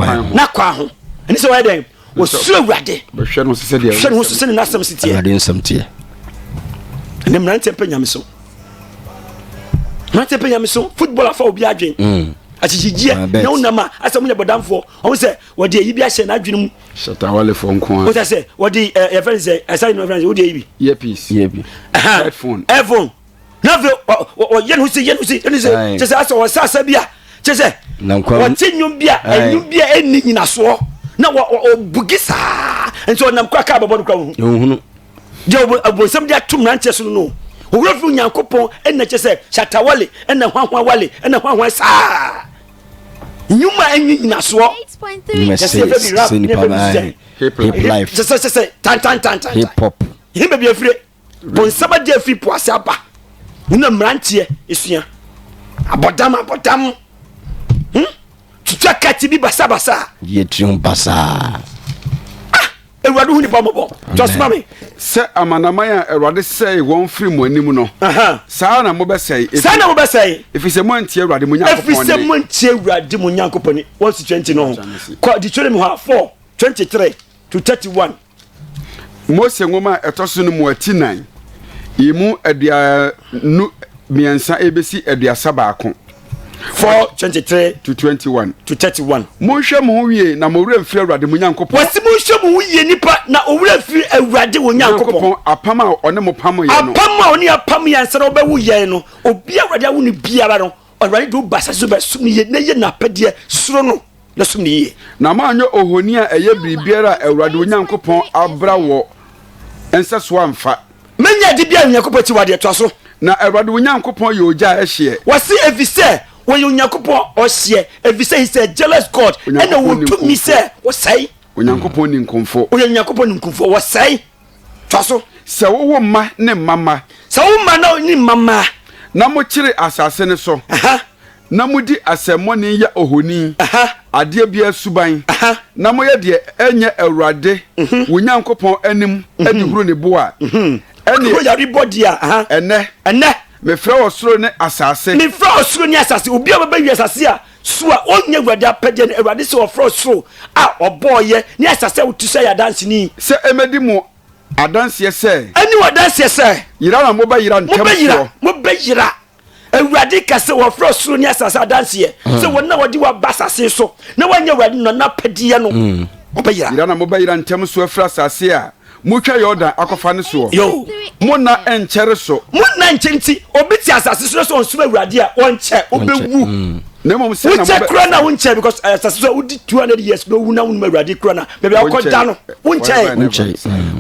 kwa ho ani so why dem wo sura wurade behwe no se de hwe no se ne nasam sitie wurade nsam tie ne mrante penya me so mrante penya me so football afa obi adwen achichigie na unama asa munya bodamfo o se wo de yi bi ahye na adwene mu shata wale fo nko o se wo de e friend say asa no friend wo de yi bi earpiece headphone na ve o yenu se chese asa wo sasa bia chese wo tinyum bia enyum bia enni nyina so na wo bugisa enso nam kwa ka babo no kwa hu hunu je obosam dia tum na nche so no owura firi nyankopɔn ɛna kyɛ sɛ shatawale ɛna hwanhwan wale ɛna hwanhwan saa nyuma enyi nyinasoɔ hip life sɛ tan hip hop him be afire bon sabade afiri po ase aba una mrantie esua abodam tutwa kati bi basa yetrium basa ewadu hu ni bomo just mami se amanamaya ewade sei won firi mo anim no saa na mo be sei efise mo antie ewade mo nyankopon efise mo antie ewade mo nyankopon 1:20 no ko di twere mi ha 4:23 to 31 Mose ngoma etoso no mu atinan imu adia nu miensa ebesi aduasa baako 4:23 to 21 to 31 monhwe mo wie na mo wura mfiri awurade mo nyankopon wasi monhwe mo wie nipa na owura mfiri awurade wo nyankopon apam a one mo pam ye no apam a oni apam ye nsa na obawu ye no obi awurade awu ni biara no awurade do basa so be sum ye na ye na pede suro no na sum ni ye na ma anyo ohoni a eye biribiara awurade wo nyankopon abra wo ensa so amfa menya de bia nyankopon ti wade to so na awurade wo nyankopon ye oja ehye wasi evise when you nyankopon ohye evise he said jealous god and the would to me say what say onyankopon ni nkomfo onyankopon ni nkomfo what say to so se wo ma ne mama se wo ma na ni mama na mo kire asase ne so na mo di asemo ne ya ohoni ade bia suban na mo ye de enye awurade wo nyankopon anim adi huru ne bo a ene ko yari body a ene me fra osoro ne asase me fra osoro ne asase obi a ba wi asase a so a onye awurade apagye ne awurade se o fra osoro a oboye ne asase wotu se ya dance ni se emedi mo adanse se ani wadanse se yira na mo ba yira ntem mo ba yira awurade kase wo fra osoro ne asase adanse se wona wodi wa basase so na wanya awurade no na padiye no mo ba yira na mo ba yira ntem so afra asase a mutwa yoda akofa ne so yo mo na enchere so mo na enchenti obi ti asase so so nsuma awurade a onche obewu na mom se na mo be kro na wonche because asase so udi 200 years no wu na wonu awurade kro na bebe akoda no wonche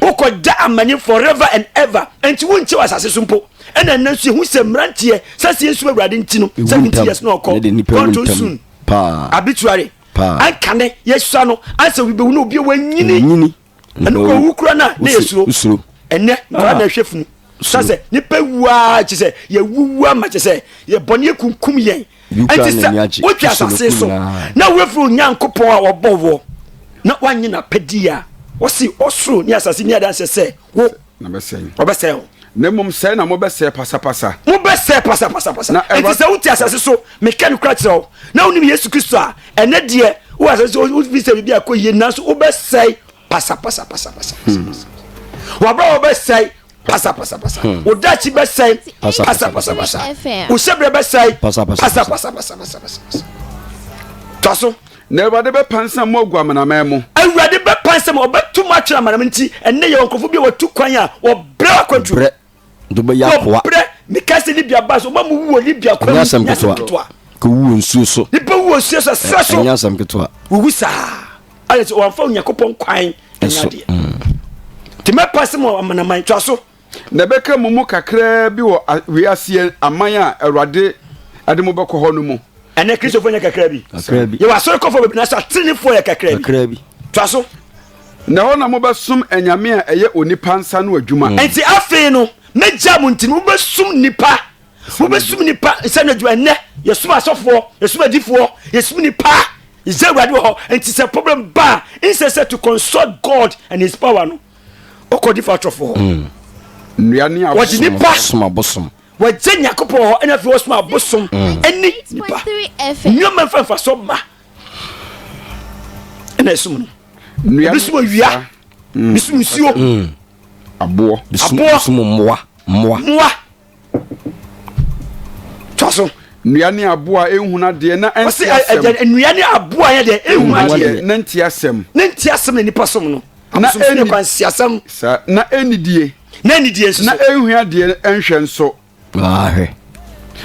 ukoda amani forever and ever enti wonche asase so mpo ena nansu hu se mrantie sase nsuma awurade ntino 70 years no ko konto soon pa arbitrary ankane yesua no anse we be wu no obi wanyini anu ko wukura na yesuo enne kwa na hwefunu sase ni pewua chese ye wuwa ma chese ye bone kunkum yen antisa wotwa asase so na wefuru nyankopon a wobowo na wanyi na pedia wosi osuru ni asase ni adanse se wo na besey obesey na mom se na mo besey pasapasa mo besey pasapasa antisa wuti asase so mekani kura chiro na woni Yesu Kristo a enne de wo asase wo visa bibia ko ye nanso obesey pasa wabra obesai pasa odachi besai pasa usebre besai pasa taso na ewade be pansa mo guamana memo ewade be pansa mo obetum atwera manam nti enne ye onkofo bi watu kwan a obra kwantru do be yakwa obra mikase libia baso ba mu wo libia kwan nyasam ketwa ko wu nsu so ni pe wu nsu so sraso nyasam ketwa wu sa ale o amfa nyakopon kwan enade ti me passe mo amanaman twa so na beka mumu kakra bi wo wiase aman a awurade ade mo beko ho no mu ene Christopher nya kakra bi ye wa so kofo bi na sa trinifo ya kakra bi twa so na ho na mo besum anyame a eye onipa nsa no adwuma enti afi no meja mu ntini mo besum nipa nsa no adwuma ne yesum asofo yesum adifo yesum nipa is there and it's a problem ba instead to consult God and his power no okodi fatro for nuane a wajinipa bosom wajenya kopo ho ena fi osma bosom eni nipa nyoma fa so ma ena esum no nuane bisum wia bisum sio abo bisum moa twaso nuane aboa ehuna de na ensi nuane aboa ya de ehuna de na ntiasem ne nipa som no na eni kwansiasem sa na enidie nso na ehua de enhwe nso ahwe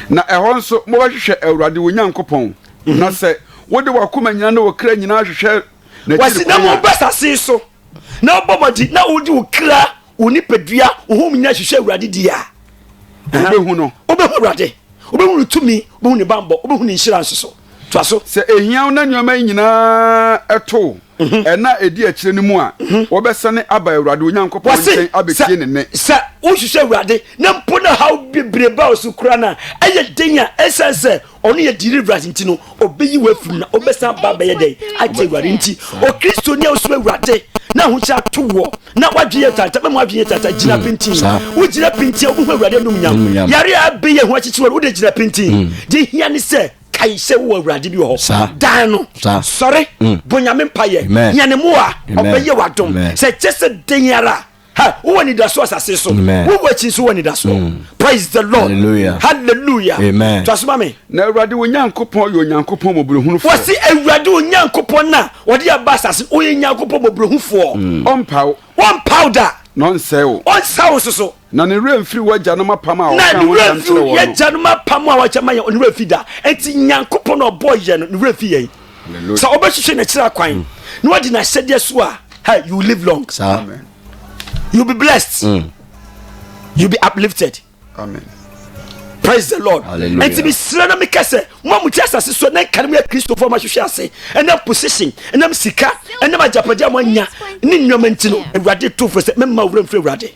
na ehon nso mo bahwehwe awurade wonyankopon na se wode wakoma nyina na wokra nyina hwehwe na wasi na mo basase so na obomodi na wodi wokra onipadua ohom nyina hwehwe awurade dia obehu no obehu awurade obehu no tumi obehu ne bambo obehu ne insurance so to aso se ehia na nyoma nyina eto ena edi akire ne mu a wobesane aba awurade onyankopɔn nkyɛn abetie ne ne sa wo hwehwɛ awurade na mpo na how bebreba osu kura na ɛyɛ denya ɛsɛnsɛ ɔno yɛ deliverance nti no obeyi wafum na obesan ba bɛyɛ dɛ agye awurade nti o kristo ne osu awurade na ho kya to wo na wadwe tata memo adwe tata gina pintin wo gina pintin wo hu awurade num nyam yare abe ye ho akyekyere wo de gina pintin de hia ne sɛ kai sɛ wo awurade bi ho dan no sɔre bonyame mpaye nyane mu a ɔbɛyɛ wadom sɛ kyese denyara ha wo ni da so asase so wo wachi so woni da so praise the lord hallelujah amen to asoma me na awurade onyankopɔn yɛ onyankopɔn mobrohunufo wasi awurade onyankopɔn na wɔde aba asase o yɛ onyankopɔn mobrohunfo ɔmpaw one powder nonsense on sound so na ne re mfiri wagya no mapam a na ne re mfiri ya gya no mapam a wagya ma ne re fi da enti nyankopɔn na ɔbɔ yɛ no ne re fi yɛ so obɛhwehwɛ na kyerɛ kwan na wadi na hyɛde so a hey you live long amen you be blessed you be uplifted amen praise the lord enti bi sira na mekase mo amuti asase so na kan me Christopher ma hwehwɛ ase ena position ena sika ena majapade amanya ni nnwoma nti no awurade to for se memma wura mfiri awurade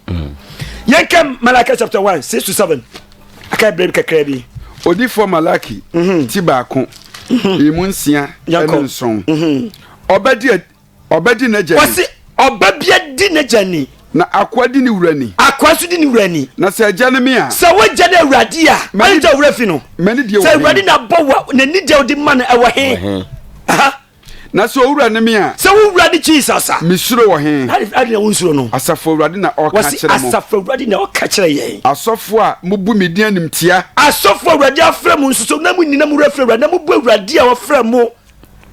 yenka Malachi chapter 1 6-7 akai brem kakra bi odifo Malaki ti baako imu nsia ene nson obedi na jani wasi obabia di na jani na akwadi ni wurani akwasu di ni wurani na se jani me a se wagya na awurade a manja wura fi no mani die se awurade na bowa na ni de odi man e wo he aha na so wurani me a se wo wurade Jesus a misuro wo he ade na wonsuro no asafo wurade na o ka kire mo asafo wurade na o ka kire yen asofo a mubu medin animtia asofo wurade afra mu nsuso na mu nyina mu refra wurade na mu bu wurade a wo fra mu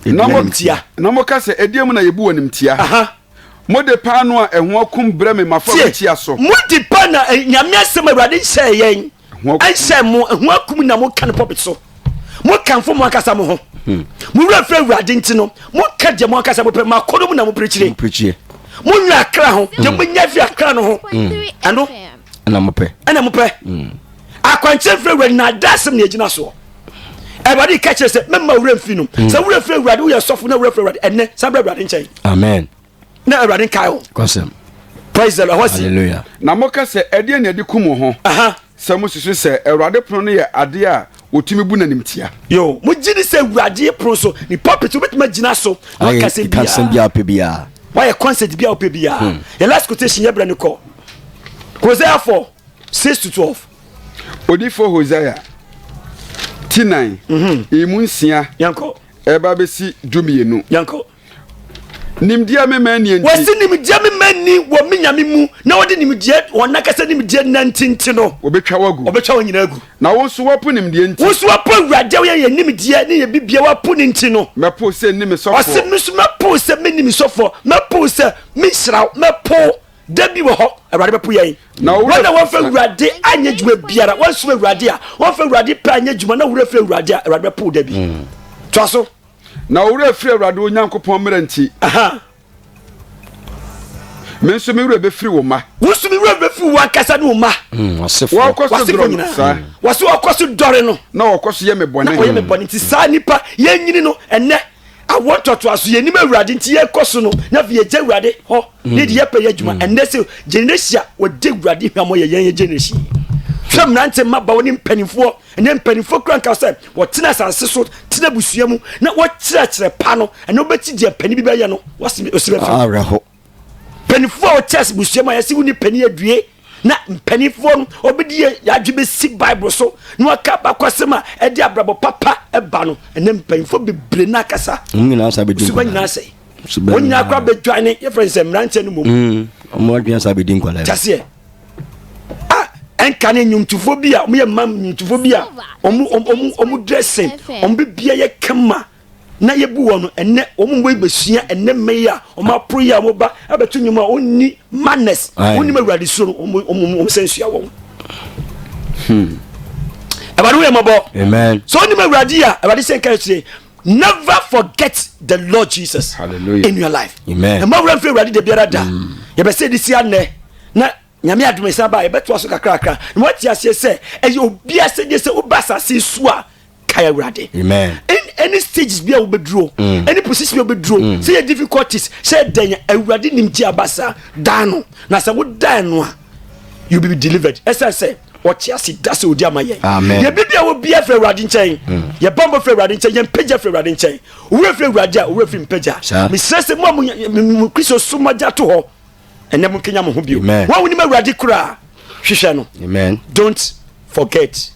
na mo tia na mo ka se ediem na yebu animtia aha mode pa no a eho akum bre me mafo chia so mode pa na nyame asem awurade hyɛ yen anhyɛ mo eho akum na mo kan pop so mo kan fo mo akasa mo ho mo refra awurade nti no mo ka je mo akasa mo pe makono mu na mo preachire mo nwa akra ho je mo nya fi akra no ho ano ana mo pe akwanche fra awurade na dasem na egina so everybody catch us memma wura mfi no se wura fra awurade wo yɛ sɔfo na wura fra awurade enne sabra awurade nkyɛn amen na awurade kayo kosem praise the lord hallelujah na mo ka se ede na ede kum ho aha se mo susu se awurade prono no yɛ ade a otumi bu nanimtia yo mo gini se awurade prono so ni puppet obetima gina so na ka se bia pe bia why a concert bia pe bia your last quotation ye bra ne ko Hosea 4:6-12 odifo Hosea T9 imu nsia yanko eba besi dumienu yanko nimdia me mani enti wasi nimdia me mani wo menyame mu na wode nimdia wona kasa nimdia nantinti no obetwa wonyina agu na wo so wapo nimdia enti wo so wapo awurade wo ye nimdia ne ye bibia wapo ninti no mepo se nimi sofo wasi misu mepo se menimi sofo mepo se mishra mepo dabi wo ho awurade bepo yen na wo fa awurade anya djuma biara wo so awurade a wo fa awurade pa anya djuma na wo fa awurade a awurade bepo dabi to so na wura firi awurade onyankopɔn mmeranti aha me nso me wura be firi wo ma wo so me wura be firi wo akasa ne wo ma wasefo wo koso doro sa wase wo koso dore no na wo koso ye me bɔne na wo ye me bɔne ti sa nipa ye nyini no enne awototo aso ye nim awurade nti ye koso no na fi ye gye awurade ho ne de ye pa ye djuma enne se generation wo de awurade hwamo ye yen ye generation hwam nante maba woni mpanifo ene mpanifo kranka se wo tena asase so tena busua mu na wo kyerɛkyerɛ pa no ene obeti de pani bi bɛyɛ no wasi osibe fa areho panifo o ches busua ma yesi woni pani adue na mpanifo no obedi yadwe be si bible so na waka bakwasema e de abrabo papa e ba no ene mpanifo bebre na kasa nyina sa be din suba nyina se wonyina akwa bedwane ye friend se mrante no mom omo adwan sa be din kwala tase enka ne nyumtufo bia mo ye mam nyumtufo bia omu dressing bibia ye kama na ye bu wono enne omu mbo ibesua enne meya omu apro ya mo ba abetu nyuma onni madness onni mawurade so omu sensua wo abadu we mabo amen so onni mawurade ya abadu senka say never forget the Lord Jesus hallelujah in your life amen mawurade fe awurade de biara da ye be say this ya ne na nyame adom isa ba ebeto aso kakrakra what you say e obi asede say obasa se so a kai awurade amen in any stages bia wo beduro any position bia wo beduro say difficulties say den awurade nimti abasa dano na say wo dan no a you be delivered say what you see that's odi amaye amen ye bibia wo bia fra awurade nchen ye bombo fra awurade nchen ye mpagya fra awurade nchen wo fra awurade a wo fra mpagya me stress mo kristo sumaja to ho ene mo kenya mo ho bio wo woni ma awurade kura hwehwe no amen don't forget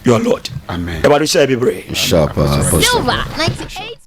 your Lord. Amen. Everybody say be brave. Sharp, Silver 98.